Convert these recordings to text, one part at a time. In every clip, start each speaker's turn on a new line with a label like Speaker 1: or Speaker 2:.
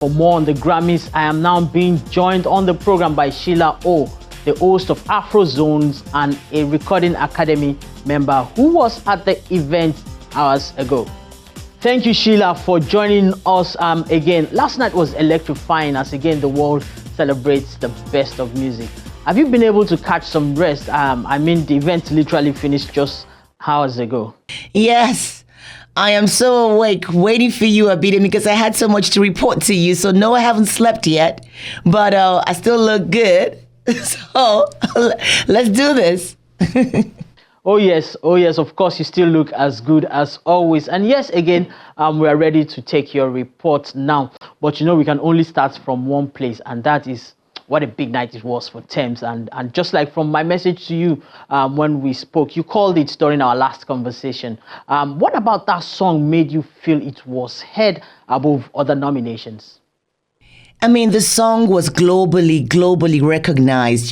Speaker 1: For more on the Grammys, I am now being joined on the program by Sheila O, the host of Afro Zones and a Recording Academy member who was at the event hours ago. Thank you, Sheila, for joining us again. Last night was electrifying as again the world celebrates the best of music. Have you been able to catch some rest? The event literally finished just hours ago.
Speaker 2: Yes. I am so awake, waiting for you, Abida, because I had so much to report to you. So no, I haven't slept yet, but I still look good. So let's do this.
Speaker 1: Oh yes, of course you still look as good as always. And yes, again, we are ready to take your report now. But we can only start from one place, and that is what a big night it was for Tems. And just like from my message to you when we spoke, you called it during our last conversation. What about that song made you feel it was head above other nominations?
Speaker 2: The song was globally recognized.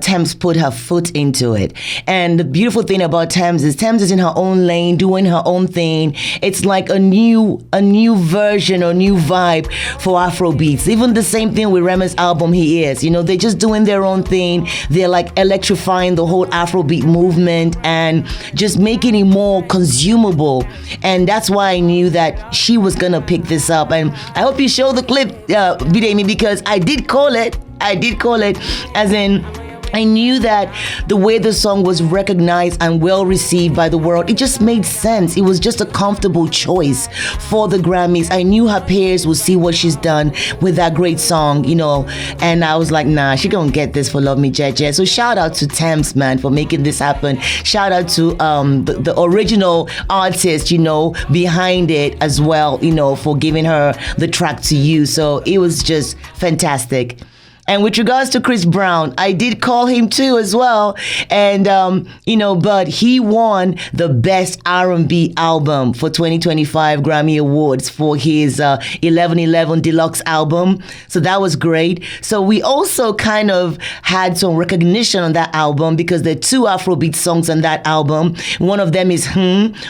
Speaker 2: Tems put her foot into it. And the beautiful thing about Tems is in her own lane, doing her own thing. It's like a new version or new vibe for Afrobeats. Even the same thing with Rema's album, He Is. They're just doing their own thing. They're like electrifying the whole Afrobeat movement and just making it more consumable. And that's why I knew that she was going to pick this up. And I hope you show the clip, Bidemi, because I did call it, as in, I knew that the way the song was recognized and well received by the world, it just made sense. It was just a comfortable choice for the Grammys. I knew her peers would see what she's done with that great song, and I was like, nah, she gonna get this for Love Me Jeje. So shout out to Tems, man, for making this happen. Shout out to the original artist, behind it as well, for giving her the track to use. So it was just fantastic. And with regards to Chris Brown, I did call him too as well. And, but he won the Best R&B Album for 2025 Grammy Awards for his 1111 Deluxe album. So that was great. So we also kind of had some recognition on that album because there are two Afrobeat songs on that album. One of them is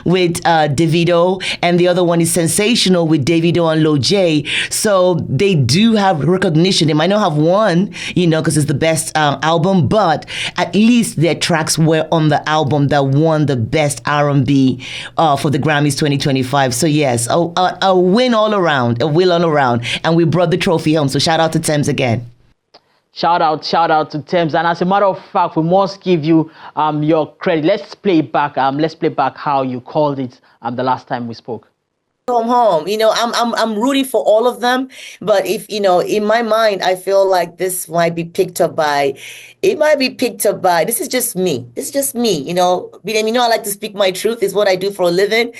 Speaker 2: with Davido, and the other one is Sensational with Davido and Lil J. So they do have recognition. They might not have won, because it's the best album, but at least their tracks were on the album that won the best R&B for the Grammys 2025. So yes, a win all around, and we brought the trophy home. So shout out to Tems again.
Speaker 1: Shout out to Tems. And as a matter of fact, we must give you your credit. Let's play it back. Let's play back how you called it the last time we spoke.
Speaker 2: Home. I'm rooting for all of them, but if in my mind, I feel like this might be picked up by. This is just me. I like to speak my truth. Is what I do for a living.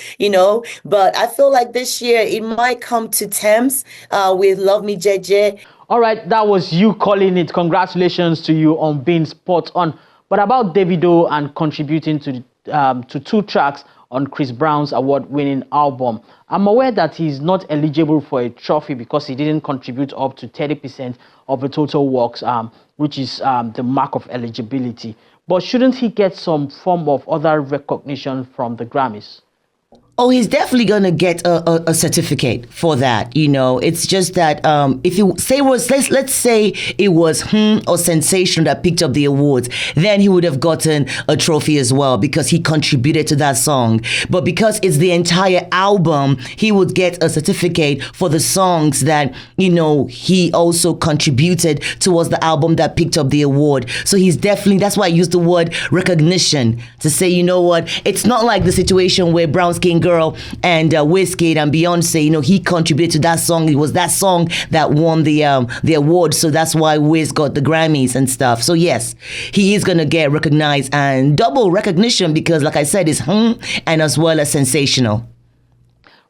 Speaker 2: But I feel like this year it might come to Tems with Love Me Jeje.
Speaker 1: All right, that was you calling it. Congratulations to you on being spot on. But about Davido and contributing to two tracks on Chris Brown's award-winning album, I'm aware that he's not eligible for a trophy because he didn't contribute up to 30% of the total works, which is the mark of eligibility. But shouldn't he get some form of other recognition from the Grammys?
Speaker 2: Oh, he's definitely going to get a certificate for that. It's just that if you say let's say it was or Sensation that picked up the awards, then he would have gotten a trophy as well because he contributed to that song. But because it's the entire album, he would get a certificate for the songs that, he also contributed towards the album that picked up the award. So he's definitely, that's why I use the word recognition to say, it's not like the situation where Brown Skin Girl and Wizkid and Beyonce, he contributed to that song. It was that song that won the award. So that's why Wiz got the Grammys and stuff. So yes, he is going to get recognized and double recognition because, like I said, it's and as well as Sensational.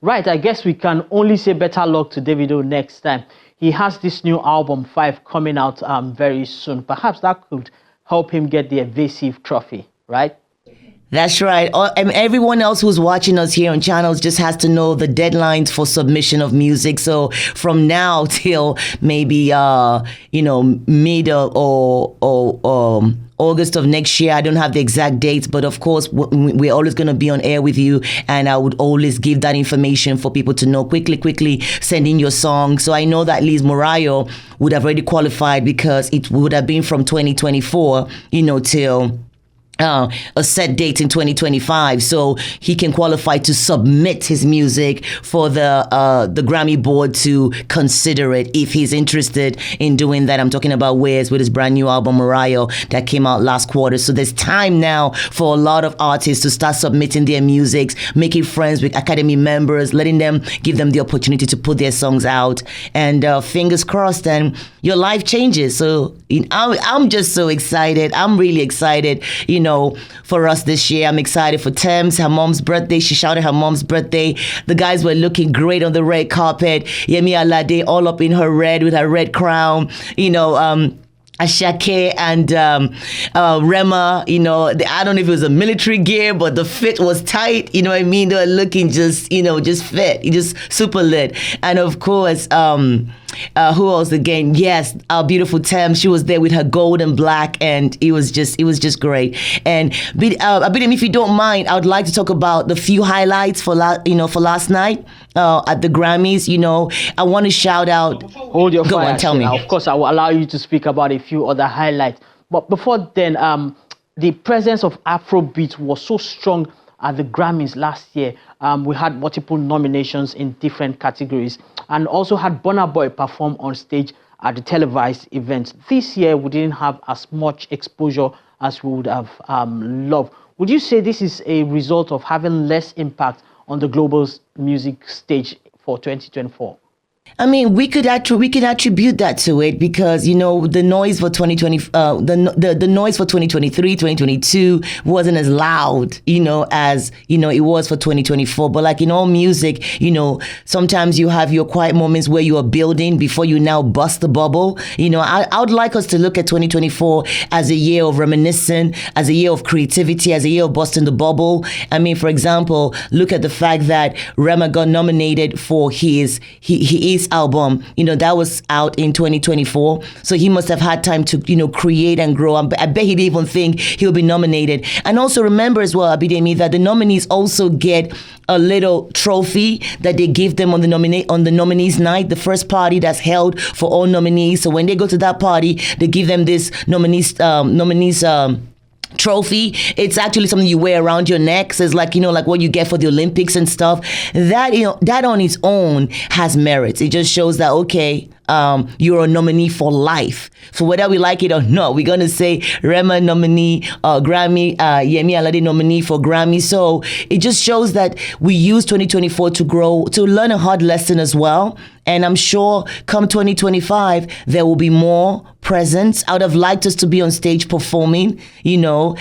Speaker 1: Right. I guess we can only say better luck to Davido next time. He has this new album 5 coming out very soon. Perhaps that could help him get the evasive trophy, right?
Speaker 2: That's right. And everyone else who's watching us here on channels just has to know the deadlines for submission of music. So from now till maybe mid or August of next year. I don't have the exact dates, but of course, we're always going to be on air with you. And I would always give that information for people to know. Quickly send in your song. So I know that Liz Morayo would have already qualified because it would have been from 2024, till a set date in 2025, so he can qualify to submit his music for the Grammy board to consider it if he's interested in doing that. I'm talking about Wiz with his brand new album Mariah that came out last quarter. So there's time now for a lot of artists to start submitting their music, making friends with Academy members, letting them give them the opportunity to put their songs out, and fingers crossed, and your life changes. So I'm just so excited. I'm really excited, for us this year. I'm excited for Tems, her mom's birthday. She shouted her mom's birthday. The guys were looking great on the red carpet. Yemi Alade all up in her red with her red crown. Ashake and Rema, I don't know if it was a military gear, but the fit was tight. You know what I mean? They were looking just fit, just super lit. And of course, who else again? Yes, our beautiful Tems. She was there with her gold and black, and it was just great. And Abidem, if you don't mind, I would like to talk about the few highlights for last night at the Grammys. I want to shout out.
Speaker 1: Hold your fire.
Speaker 2: Go on, tell me.
Speaker 1: Of course, I will allow you to speak about a few other highlights. But before then, the presence of Afrobeat was so strong at the Grammys last year. We had multiple nominations in different categories, and also had Burna Boy perform on stage at the televised event. This year, we didn't have as much exposure as we would have loved. Would you say this is a result of having less impact on the global music stage for 2024?
Speaker 2: I mean, we could attribute that to it because the noise for 2020, the noise for 2023, 2022 wasn't as loud, as it was for 2024. But like in all music, sometimes you have your quiet moments where you are building before you now bust the bubble. I would like us to look at 2024 as a year of reminiscing, as a year of creativity, as a year of busting the bubble. I mean, for example, look at the fact that Rema got nominated for his album, that was out in 2024. So he must have had time to, create and grow. I bet he didn't even think he'll be nominated. And also remember as well, Abidemi, that the nominees also get a little trophy that they give them on the nominees night, the first party that's held for all nominees. So when they go to that party, they give them this nominees trophy. It's actually something you wear around your neck. So it's like, like what you get for the Olympics and stuff. That, that on its own has merits. It just shows that, okay, you're a nominee for life. So whether we like it or not, we're going to say Rema nominee, Grammy, Yemi Alade nominee for Grammy. So it just shows that we use 2024 to grow, to learn a hard lesson as well. And I'm sure come 2025, there will be more presence. I would have liked us to be on stage performing, at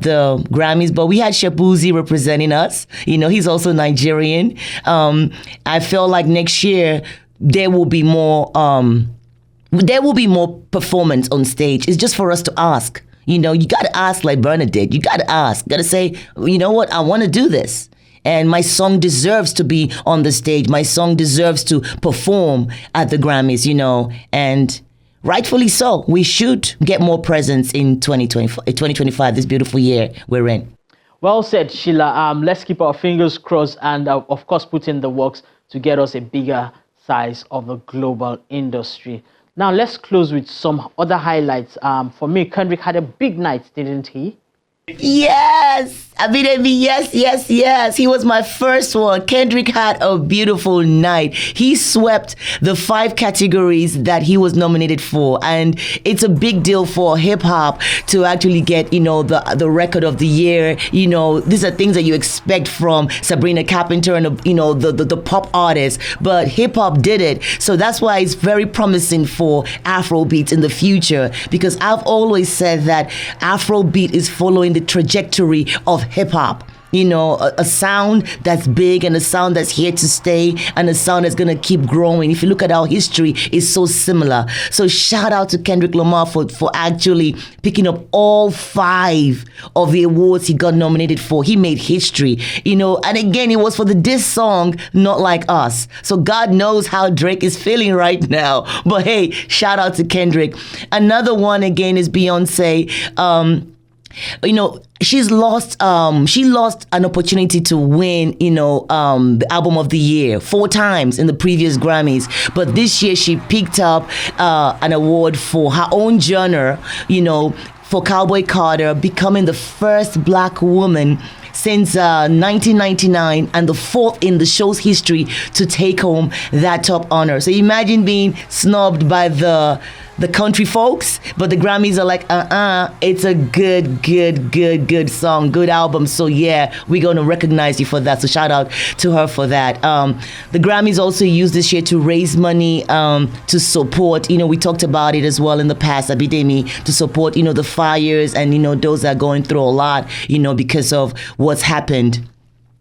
Speaker 2: the Grammys, but we had Shebuzi representing us. He's also Nigerian. I feel like next year there will be more performance on stage. It's just for us to ask. You got to ask like Bernadette. You got to ask. Got to say, you know what? I want to do this. And my song deserves to be on the stage. My song deserves to perform at the Grammys, and rightfully so. We should get more presence in 2025, this beautiful year we're in.
Speaker 1: Well said, Sheila. Let's keep our fingers crossed and, of course, put in the works to get us a bigger size of the global industry. Now, let's close with some other highlights. For me, Kendrick had a big night, didn't he?
Speaker 2: Yes, yes. He was my first one. Kendrick had a beautiful night. He swept the 5 categories that he was nominated for, and it's a big deal for hip hop to actually get, the record of the year. These are things that you expect from Sabrina Carpenter and the pop artists, but hip hop did it. So that's why it's very promising for Afrobeat in the future, because I've always said that Afrobeat is following the trajectory of hip hop. you know, a sound that's big and a sound that's here to stay and a sound that's gonna keep growing. If you look at our history, it's so similar. So shout out to Kendrick Lamar for actually picking up all 5 of the awards he got nominated for. He made history, you know, and again, it was for the diss song, Not Like Us. So God knows how Drake is feeling right now. But hey, shout out to Kendrick. Another one again is Beyonce. You know, she lost an opportunity to win, you know, the album of the year 4 times in the previous Grammys. But this year she picked up an award for her own genre, you know, for Cowboy Carter, becoming the first Black woman since 1999 and the 4th in the show's history to take home that top honor. So imagine being snubbed by the country folks, but the Grammys are like, it's a good song, good album. So yeah, we're going to recognize you for that. So shout out to her for that. The Grammys also used this year to raise money to support, you know, we talked about it as well in the past, Abidemi, to support, you know, the fires and, you know, those that are going through a lot, you know, because of what's happened,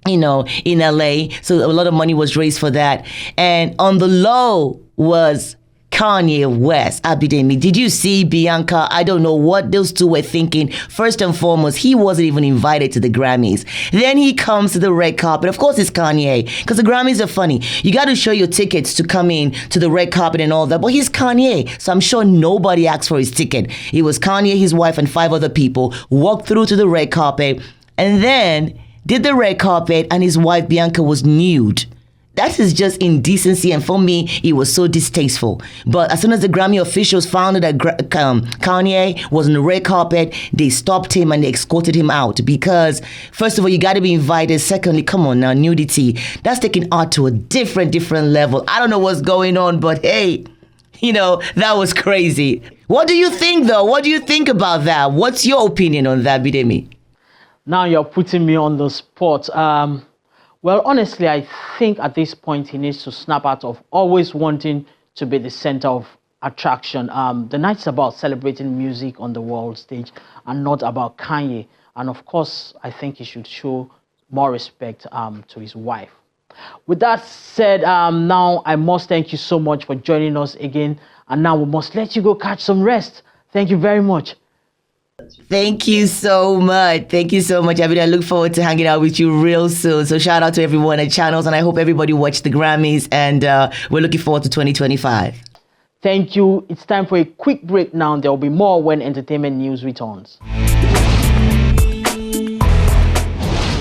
Speaker 2: you know, in LA. So a lot of money was raised for that. And on the low was Kanye West. Abidemi, did you see Bianca? I don't know what those two were thinking. First and foremost, he wasn't even invited to the Grammys. Then he comes to the red carpet. Of course, it's Kanye, because the Grammys are funny. You got to show your tickets to come in to the red carpet and all that. But he's Kanye, so I'm sure nobody asked for his ticket. It was Kanye, his wife, and 5 other people walked through to the red carpet and then did the red carpet, and his wife Bianca was nude. That is just indecency, and for me, it was so distasteful. But as soon as the Grammy officials found that Kanye was on the red carpet, they stopped him and they escorted him out because, first of all, you got to be invited. Secondly, come on now, nudity. That's taking art to a different level. I don't know what's going on, but hey, you know, that was crazy. What do you think, though? What do you think about that? What's your opinion on that, Bidemi?
Speaker 1: Now you're putting me on the spot. Well, honestly, I think at this point he needs to snap out of always wanting to be the center of attraction. The night's about celebrating music on the world stage and not about Kanye. And of course, I think he should show more respect to his wife. With that said, now I must thank you so much for joining us again. And now we must let you go catch some rest. Thank you very much.
Speaker 2: Thank you so much. Thank you so much, Abid. I look forward to hanging out with you real soon. So shout out to everyone at Channels, and I hope everybody watched the Grammys, and we're looking forward to 2025.
Speaker 1: Thank you. It's time for a quick break now. There will be more when entertainment news returns.